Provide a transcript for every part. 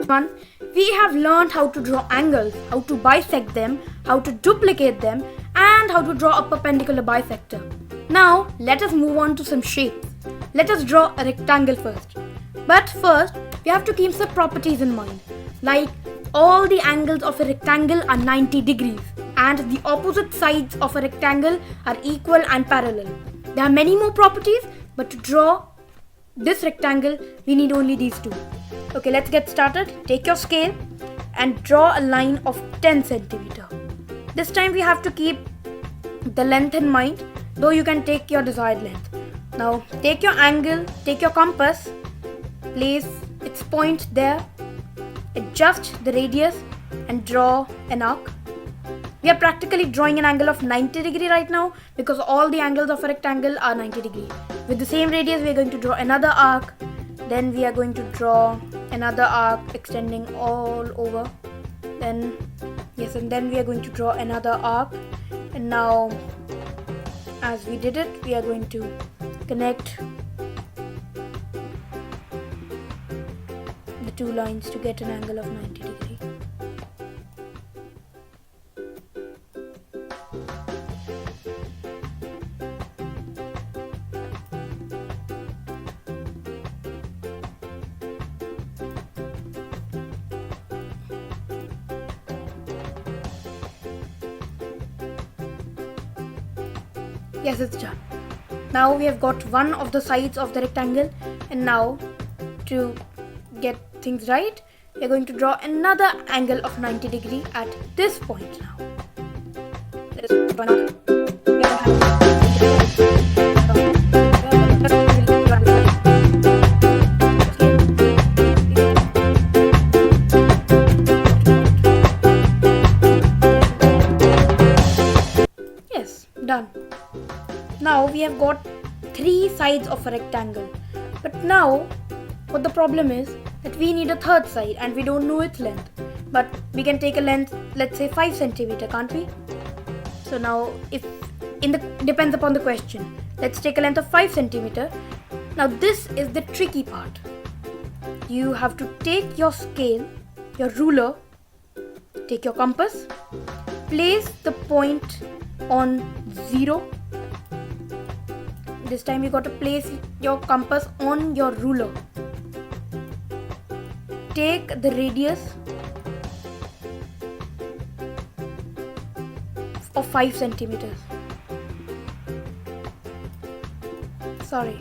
One, we have learned how to draw angles, how to bisect them, how to duplicate them, and how to draw a perpendicular bisector. Now, let us move on to some shapes. Let us draw a rectangle first. But first, we have to keep some properties in mind. Like, all the angles of a rectangle are 90 degrees, and the opposite sides of a rectangle are equal and parallel. There are many more properties, but to draw this rectangle, we need only these two. Okay, let's get started. Take your scale and draw a line of 10 centimeter. This time we have to keep the length in mind, though you can take your desired length. Now take your angle, take your compass, place its point there, adjust the radius and draw an arc. We are practically drawing an angle of 90 degree right now because all the angles of a rectangle are 90 degree. With the same radius we are going to draw another arc, then we are going to draw another arc extending all over, and then we are going to draw another arc. And now as we did it, we are going to connect the two lines to get an angle of 90 degree. Yes, it's done. Now we have got one of the sides of the rectangle, and now to get things right, we are going to draw another angle of 90 degree at this point now. Let us draw an arc. Yes, done. Now we have got three sides of a rectangle, but now what the problem is that we need a third side and we don't know its length, but we can take a length, let's say 5 centimeter, can't we? So now depends upon the question. Let's take a length of 5 centimeter. Now this is the tricky part. You have to take your scale, your ruler, take your compass, place the point on 0. This time you got to place your compass on your ruler. Take the radius of 5 centimeters. Sorry.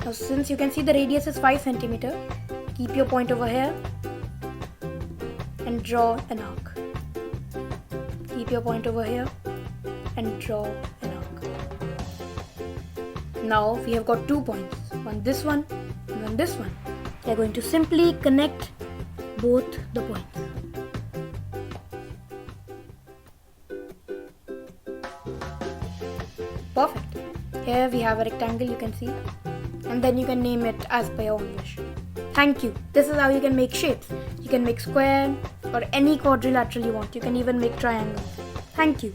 Now since you can see the radius is 5 centimeter, keep your point over here and draw an arc. Keep your point over here and draw an arc. Now we have got 2 points, one this one and one this one. We are going to simply connect both the points. Perfect. Here we have a rectangle, you can see, and then you can name it as per your own wish. Thank you. This is how you can make shapes. You can make square or any quadrilateral you want. You can even make triangles. Thank you.